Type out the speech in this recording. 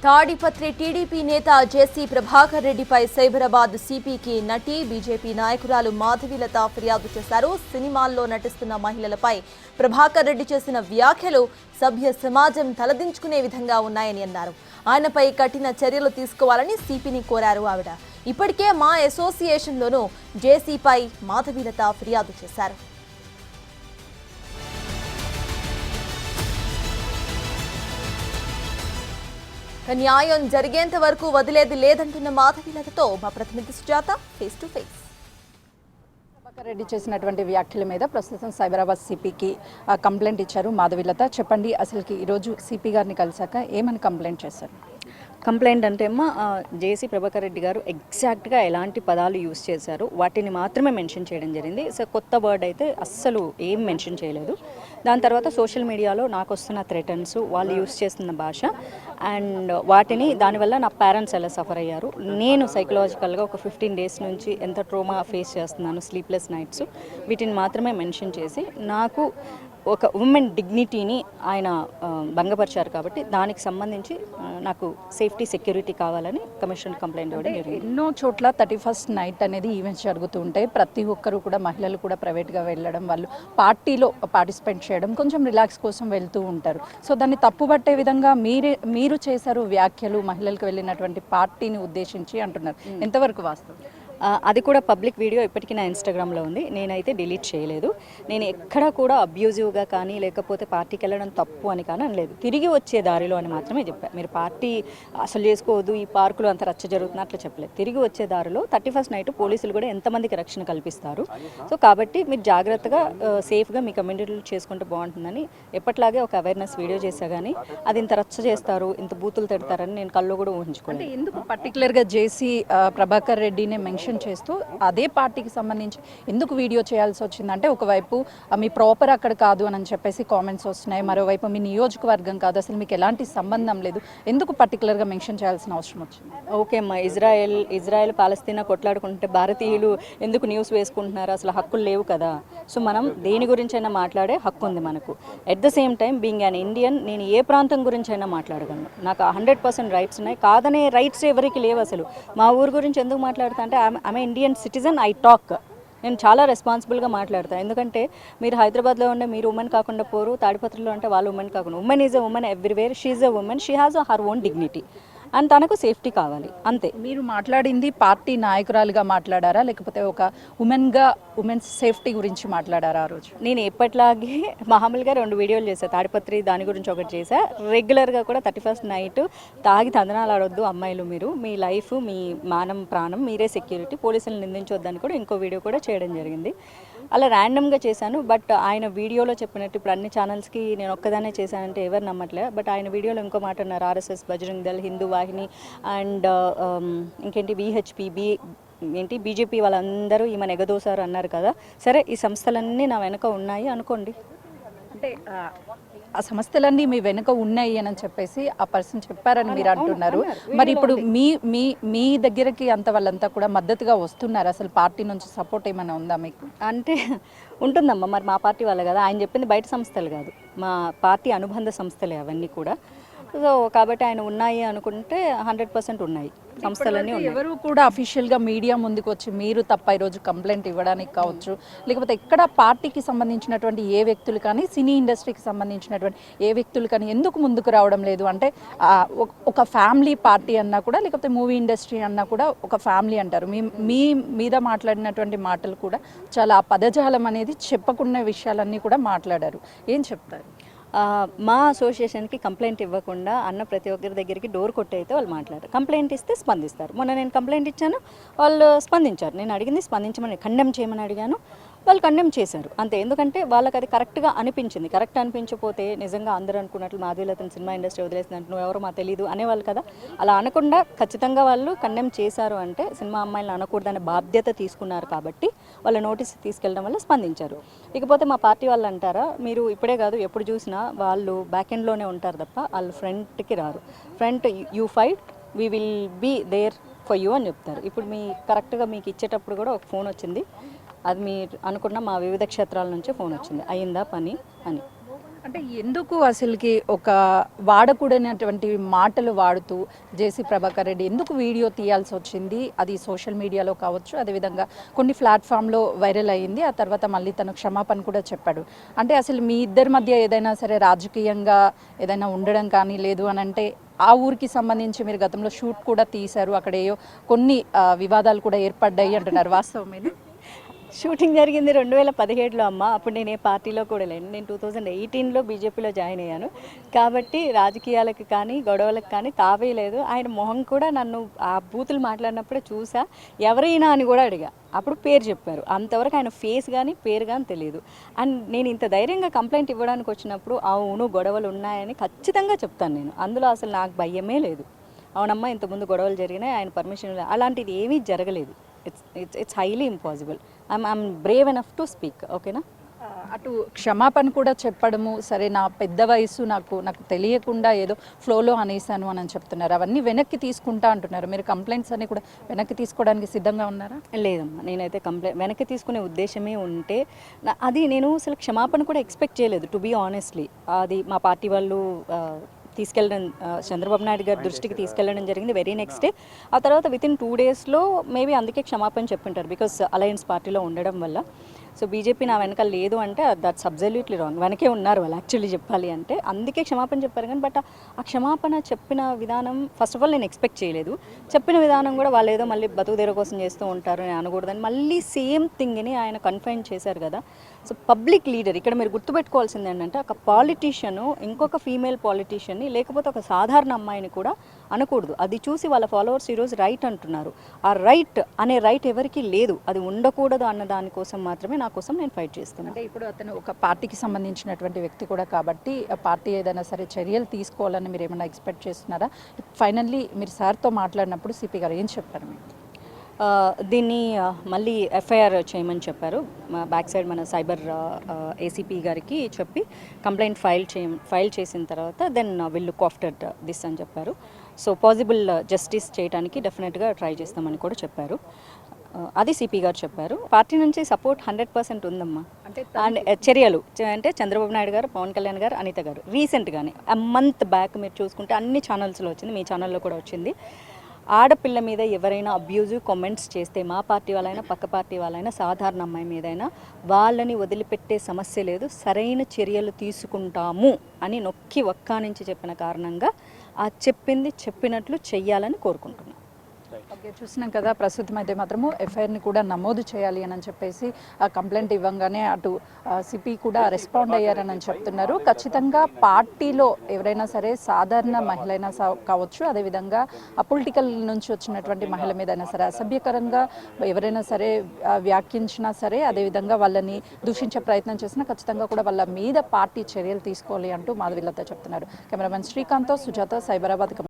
Tadipatri TDP నేత జేసీ ప్రభాకర్ రెడ్డిపై సైబరాబాద్ సిపికి నటి బీజేపీ నాయకురాలు మాధవీలత ఫిర్యాదు చేశారు. సినిమాల్లో నటిస్తున్న మహిళలపై ప్రభాకర్ రెడ్డి చేసిన వ్యాఖ్యలు సభ్య సమాజం తలదించుకునే విధంగా ఉన్నాయని అన్నారు. ఆయనపై కఠిన చర్యలు తీసుకోవాలని సిపిని కోరారు ఆవిడ. ఇప్పటికే మా అసోసియేషన్లోనూ జేసీపై మాధవీలత ఫిర్యాదు చేశారు. న్యాయం జరిగేంత వరకు వదిలేది లేదంటున్న మాధవీలతతో మా ప్రతినిధి Sujatha face to face. Prabhakar Reddy చేసినటువంటి వ్యాఖ్యల మీద ప్రస్తుతం సైబరాబాద్ సిపికి కంప్లైంట్ ఇచ్చారు మాధవీలత. చెప్పండి, అసలుకి ఈరోజు సిపి గారిని కలిసాక ఏమని కంప్లైంట్ చేశారు? కంప్లైంట్ అంటే జేసీ ప్రభాకర్ రెడ్డి గారు ఎగ్జాక్ట్గా ఎలాంటి పదాలు యూజ్ చేశారు వాటిని మాత్రమే మెన్షన్ చేయడం జరిగింది. సో కొత్త వర్డ్ అయితే అస్సలు ఏం మెన్షన్ చేయలేదు. దాని తర్వాత సోషల్ మీడియాలో నాకు వస్తున్న థ్రెటన్స్, వాళ్ళు యూజ్ చేస్తున్న భాష అండ్ వాటిని దానివల్ల నా పేరెంట్స్ ఎలా సఫర్ అయ్యారు, నేను సైకలాజికల్గా ఒక 15 days నుంచి ఎంత ట్రోమా ఫేస్ చేస్తున్నాను, స్లీప్లెస్ నైట్స్, వీటిని మాత్రమే మెన్షన్ చేసి నాకు ఒక ఉమెన్ డిగ్నిటీని ఆయన భంగపరిచారు. కాబట్టి దానికి సంబంధించి నాకు సేఫ్టీ సెక్యూరిటీ కావాలని కమిషన్ కంప్లైంట్ ఇవ్వడం జరిగింది. ఎన్నో చోట్ల 31st నైట్ అనేది ఈవెంట్స్ జరుగుతూ ఉంటాయి. ప్రతి ఒక్కరు కూడా మహిళలు కూడా ప్రైవేట్గా వెళ్ళడం, వాళ్ళు పార్టీలో పార్టిసిపేట్ చేయడం, కొంచెం రిలాక్స్ కోసం వెళ్తూ ఉంటారు. సో దాన్ని తప్పుపట్టే విధంగా మీరు చేశారు వ్యాఖ్యలు మహిళలకు వెళ్ళినటువంటి పార్టీని ఉద్దేశించి అంటున్నారు. ఎంతవరకు వాస్తవం? అది కూడా పబ్లిక్ వీడియో ఇప్పటికీ నా ఇన్స్టాగ్రామ్లో ఉంది. నేనైతే డిలీట్ చేయలేదు. నేను ఎక్కడా కూడా అబ్యూజివ్గా కానీ లేకపోతే పార్టీకి వెళ్ళడం తప్పు అని కానీ అనలేదు. తిరిగి వచ్చే దారిలో అని మాత్రమే చెప్పాను. మీరు పార్టీ అసలు చేసుకోవద్దు, ఈ పార్కులు అంత రచ్చ జరుగుతున్నట్లు చెప్పలేదు. తిరిగి వచ్చే దారిలో 31st నైట్ పోలీసులు కూడా ఎంతమందికి రక్షణ కల్పిస్తారు. సో కాబట్టి మీరు జాగ్రత్తగా సేఫ్గా మీ కమ్యూనిటీలు చేసుకుంటే బాగుంటుందని ఎప్పట్లాగే ఒక అవేర్నెస్ వీడియో చేశా. కానీ అది ఇంత రచ్చ చేస్తారు, ఇంత బూతులు తిడతారని నేను కళ్ళు కూడా ఊహించుకోలేదు. అంటే ఎందుకు పర్టికులర్గా జేసీ ప్రభాకర్ రెడ్డిని మెన్షన్ చేస్తూ అదే పార్టీకి సంబంధించి ఎందుకు వీడియో చేయాల్సి వచ్చిందంటే, ఒకవైపు మీ ప్రాపర్ అక్కడ కాదు అని చెప్పేసి కామెంట్స్ వస్తున్నాయి, మరోవైపు మీ నియోజకవర్గం కాదు, అసలు మీకు ఎలాంటి సంబంధం లేదు, ఎందుకు పర్టికులర్గా మెన్షన్ చేయాల్సిన అవసరం వచ్చింది? ఓకే అమ్మా, ఇజ్రాయెల్ పాలస్తీనా కొట్లాడుకుంటే భారతీయులు ఎందుకు న్యూస్ వేసుకుంటున్నారు? అసలు హక్కులు లేవు కదా. సో మనం దేని గురించైనా మాట్లాడే హక్కు ఉంది మనకు. At the same time being an Indian, నేను ఏ ప్రాంతం గురించైనా మాట్లాడగలను. నాకు 100% రైట్స్ ఉన్నాయి. కాదనే రైట్స్ ఎవరికి లేవు. అసలు మా ఊరు గురించి ఎందుకు మాట్లాడుతా అంటే I'm Indian citizen, I talk. నేను చాలా రెస్పాన్సిబుల్గా మాట్లాడతాను. ఎందుకంటే మీరు హైదరాబాద్లో ఉండే మీరు ఉమెన్ కాకుండా పోరు, తాడిపత్రిలో అంటే వాళ్ళు ఉమెన్ కాకుండా. Women is a women everywhere, she is a women, she has her own dignity and తనకు సేఫ్టీ కావాలి, అంతే. మీరు మాట్లాడింది పార్టీ నాయకురాలుగా మాట్లాడారా, లేకపోతే ఒక ఉమెన్స్ సేఫ్టీ గురించి మాట్లాడారా? ఆ రోజు నేను ఎప్పట్లాగే మామూలుగా 2 వీడియోలు చేశాను. తాడిపత్రి దాని గురించి ఒకటి చేశా. రెగ్యులర్గా కూడా 31st నైట్ తాగి తందనాలు ఆడొద్దు అమ్మాయిలు, మీరు మీ లైఫ్, మీ మానం ప్రాణం మీరే సెక్యూరిటీ, పోలీసులను నిందించొద్దని కూడా ఇంకో వీడియో కూడా చేయడం జరిగింది. అలా ర్యాండమ్గా చేశాను. బట్ ఆయన వీడియోలో చెప్పినట్టు ఇప్పుడు అన్ని ఛానల్స్కి నేను ఒక్కదానే చేశానంటే ఎవరు నమ్మట్లే. బట్ ఆయన వీడియోలో ఇంకో మాట అన్నారు, RSS, Bajrang Dal, Hindu Vahini and ఇంకేంటి విహెచ్పి ఏంటి బీజేపీ వాళ్ళందరూ ఈమెను ఎగదోసారు అన్నారు కదా. సరే, ఈ సంస్థలన్నీ నా వెనక ఉన్నాయి అనుకోండి. అంటే ఆ సంస్థలన్నీ మీ వెనుక ఉన్నాయి అని చెప్పేసి ఆ పర్సన్ చెప్పారని మీరు అంటున్నారు. మరి ఇప్పుడు మీ దగ్గరకి అంత వాళ్ళంతా కూడా మద్దతుగా వస్తున్నారు. అసలు పార్టీ నుంచి సపోర్ట్ ఏమైనా ఉందా మీకు? అంటే ఉంటుందమ్మా, మరి మా పార్టీ వాళ్ళే కదా. ఆయన చెప్పింది బయట సంస్థలు కాదు, మా పార్టీ అనుబంధ సంస్థలే అవన్నీ కూడా. సో కాబట్టి ఆయన ఉన్నాయి అనుకుంటే 100% ఉన్నాయి, సంస్థలన్నీ ఉన్నాయి. ఎవరు కూడా అఫీషియల్గా మీడియా ముందుకు వచ్చి మీరు తప్ప ఈరోజు కంప్లైంట్ ఇవ్వడానికి కావచ్చు, లేకపోతే ఎక్కడ పార్టీకి సంబంధించినటువంటి ఏ వ్యక్తులు కానీ, సినీ ఇండస్ట్రీకి సంబంధించినటువంటి ఏ వ్యక్తులు కానీ ఎందుకు ముందుకు రావడం లేదు? అంటే ఒక ఫ్యామిలీ పార్టీ అన్నా కూడా, లేకపోతే మూవీ ఇండస్ట్రీ అన్నా కూడా ఒక ఫ్యామిలీ అంటారు. మీ మీద మాట్లాడినటువంటి మాటలు కూడా చాలా పదజాలం అనేది చెప్పుకునే విషయాలన్నీ కూడా మాట్లాడారు. ఏం చెప్తారు? మా అసోసియేషన్కి కంప్లైంట్ ఇవ్వకుండా అన్న ప్రతి ఒక్కరి దగ్గరికి డోర్ కొట్టయితే వాళ్ళు మాట్లాడారు. కంప్లైంట్ ఇస్తే స్పందిస్తారు. మొన్న నేను కంప్లైంట్ ఇచ్చాను, వాళ్ళు స్పందించారు. నేను అడిగింది స్పందించమని, కండెమ్ చేయమని అడిగాను, వాళ్ళు కండెమ్ చేశారు అంతే. ఎందుకంటే వాళ్ళకి అది కరెక్ట్గా అనిపించింది. కరెక్ట్ అనిపించకపోతే నిజంగా అందరూ అనుకున్నట్లు మాధవీలతను సినిమా ఇండస్ట్రీ వదిలేసినట్టు నువ్వు ఎవరో మాకు తెలియదు అనేవాళ్ళు కదా. అలా అనకుండా ఖచ్చితంగా వాళ్ళు కండెమ్ చేశారు అంటే సినిమా అమ్మాయిలను అనకూడదనే బాధ్యత తీసుకున్నారు కాబట్టి వాళ్ళ నోటీస్ తీసుకెళ్ళడం వల్ల స్పందించారు. ఇకపోతే మా పార్టీ వాళ్ళు అంటారా, మీరు ఇప్పుడే కాదు ఎప్పుడు చూసినా వాళ్ళు బ్యాక్ ఎండ్లోనే ఉంటారు తప్ప వాళ్ళు ఫ్రంట్కి రారు. Front you fight, we will be there for you అని చెప్తారు. ఇప్పుడు మీ కరెక్ట్గా మీకు ఇచ్చేటప్పుడు కూడా ఒక ఫోన్ వచ్చింది, అది మీరు అనుకున్న మా వివిధ క్షేత్రాల నుంచే ఫోన్ వచ్చింది, అయిందా పని అని. అంటే ఎందుకు అసలుకి ఒక వాడకూడనటువంటి మాటలు వాడుతూ జేసీ ప్రభాకర్ రెడ్డి ఎందుకు వీడియో తీయాల్సి వచ్చింది? అది సోషల్ మీడియాలో కావచ్చు, అదేవిధంగా కొన్ని ప్లాట్ఫామ్లో వైరల్ అయ్యింది. ఆ తర్వాత మళ్ళీ తను క్షమాపణ కూడా చెప్పాడు. అంటే అసలు మీ ఇద్దరి మధ్య ఏదైనా సరే రాజకీయంగా ఏదైనా ఉండడం కానీ లేదు అని అంటే ఆ ఊరికి సంబంధించి మీరు గతంలో షూట్ కూడా తీశారు, అక్కడ ఏయో కొన్ని వివాదాలు కూడా ఏర్పడ్డాయి అంటున్నారు, వాస్తవమేనా? షూటింగ్ జరిగింది 2017లో అమ్మ. అప్పుడు నేను ఏ పార్టీలో కూడా లేను. నేను 2018లో బీజేపీలో జాయిన్ అయ్యాను. కాబట్టి రాజకీయాలకు కానీ గొడవలకు కానీ తావే లేదు. ఆయన మొహం కూడా నన్ను ఆ బూతులు మాట్లాడినప్పుడే చూసా. ఎవరైనా అని కూడా అడిగా. అప్పుడు పేరు చెప్పారు. అంతవరకు ఆయన ఫేస్ కానీ పేరు కానీ తెలియదు. అండ్ నేను ఇంత ధైర్యంగా కంప్లైంట్ ఇవ్వడానికి వచ్చినప్పుడు అవును గొడవలు ఉన్నాయని ఖచ్చితంగా చెప్తాను నేను. అందులో అసలు నాకు భయమే లేదు. అవునమ్మా ఇంతకుముందు గొడవలు జరిగినాయి, ఆయన పర్మిషన్ అలాంటిది ఏమీ జరగలేదు. It's highly impossible. I'm Brave enough to speak. ఓకేనా? అటు క్షమాపణ కూడా చెప్పడము, సరే నా పెద్ద వయసు నాకు తెలియకుండా ఏదో ఫ్లోలో అనేసాను అని చెప్తున్నారు. అవన్నీ వెనక్కి తీసుకుంటా అంటున్నారు. మీరు కంప్లైంట్స్ అన్ని కూడా వెనక్కి తీసుకోవడానికి సిద్ధంగా ఉన్నారా? లేదమ్మా, నేనైతే వెనక్కి తీసుకునే ఉద్దేశమే ఉంటే అది నేను అసలు క్షమాపణ కూడా ఎక్స్పెక్ట్ చేయలేదు, టు బీ ఆనెస్ట్లీ. అది మా పార్టీ వాళ్ళు తీసుకెళ్ళడం, చంద్రబాబు నాయుడు గారి దృష్టికి తీసుకెళ్ళడం జరిగింది వెరీ నెక్స్ట్ డే. ఆ తర్వాత వితిన్ 2 డేస్లో మేబీ అందుకే క్షమాపణ చెప్పింటారు, బికాస్ అలయన్స్ పార్టీలో ఉండడం వల్ల. సో బీజేపీ నా వెనక లేదు అంటే దట్స్ అబ్జల్యూట్లీ రాంగ్. వెనకే ఉన్నారు వాళ్ళు యాక్చువల్లీ చెప్పాలి అంటే. అందుకే క్షమాపణ చెప్పారు. కానీ బట్ ఆ క్షమాపణ చెప్పిన విధానం ఫస్ట్ ఆఫ్ ఆల్ నేను ఎక్స్పెక్ట్ చేయలేదు. చెప్పిన విధానం కూడా వాళ్ళు ఏదో మళ్ళీ బతుకుదేర కోసం చేస్తూ ఉంటారు అని అనకూడదని మళ్ళీ సేమ్ థింగ్ని ఆయన కన్ఫైన్ చేశారు కదా. సో పబ్లిక్ లీడర్ ఇక్కడ మీరు గుర్తుపెట్టుకోవాల్సింది ఏంటంటే ఒక పాలిటీషియను ఇంకొక ఫీమేల్ పాలిటీషియన్ని లేకపోతే ఒక సాధారణ అమ్మాయిని కూడా అనకూడదు. అది చూసి వాళ్ళ ఫాలోవర్స్ ఈరోజు రైట్ అంటున్నారు. ఆ రైట్ అనే రైట్ ఎవరికీ లేదు. అది ఉండకూడదు అన్న దానికోసం మాత్రమే నా కోసం నేను ఫైట్ చేస్తున్నాను. అంటే ఇప్పుడు అతను ఒక పార్టీకి సంబంధించినటువంటి వ్యక్తి కూడా కాబట్టి ఆ పార్టీ ఏదైనా సరే చర్యలు తీసుకోవాలని మీరు ఏమైనా ఎక్స్పెక్ట్ చేస్తున్నారా? ఫైనల్లీ మీరు సార్తో మాట్లాడినప్పుడు సిపి గారు ఏం చెప్పారు మీకు? దీన్ని మళ్ళీ ఎఫ్ఐఆర్ చేయమని చెప్పారు. బ్యాక్ సైడ్ మన సైబర్ ఏసీపీ గారికి చెప్పి కంప్లైంట్ ఫైల్ చేసిన తర్వాత then will look after this అని చెప్పారు. సో పాసిబుల్ జస్టిస్ చేయడానికి డెఫినెట్గా ట్రై చేస్తామని కూడా చెప్పారు. అది సిపి గారు చెప్పారు. పార్టీ నుంచి సపోర్ట్ 100% ఉందమ్మా. అండ్ చర్యలు అంటే చంద్రబాబు నాయుడు గారు, పవన్ కళ్యాణ్ గారు, అనిత గారు రీసెంట్గానే మంత్ బ్యాక్ మీరు చూసుకుంటే అన్ని ఛానల్స్లో వచ్చింది, మీ ఛానల్లో కూడా వచ్చింది. ఆడపిల్ల మీద ఎవరైనా అబ్యూజివ్ కామెంట్స్ చేస్తే మా పార్టీ వాళ్ళైనా పక్క పార్టీ వాళ్ళైనా సాధారణ అమ్మాయి మీదైనా వాళ్ళని వదిలిపెట్టే సమస్య లేదు, సరైన చర్యలు తీసుకుంటాము అని నొక్కి ఒక్కానించి చెప్పిన కారణంగా ఆ చెప్పింది చెప్పినట్లు చెయ్యాలని కోరుకుంటున్నాను. ఓకే, చూసినాం కదా, ప్రస్తుతం అయితే మాత్రము ఎఫ్ఐఆర్ని కూడా నమోదు చేయాలి అని చెప్పేసి ఆ కంప్లైంట్ ఇవ్వగానే అటు సిపి కూడా రెస్పాండ్ అయ్యారని చెప్తున్నారు. ఖచ్చితంగా పార్టీలో ఎవరైనా సరే సాధారణ మహిళ అయినా కావచ్చు, అదేవిధంగా అపొలిటికల్ నుంచి వచ్చినటువంటి మహిళ మీద అయినా సరే అసభ్యకరంగా ఎవరైనా సరే వ్యాఖ్యించినా సరే, అదేవిధంగా వాళ్ళని దూషించే ప్రయత్నం చేసినా ఖచ్చితంగా కూడా వాళ్ళ మీద పార్టీ చర్యలు తీసుకోవాలి అంటూ మాధవిలత చెప్తున్నారు. కెమెరామెన్ శ్రీకాంత్తో సుజాత, సైబరాబాద్.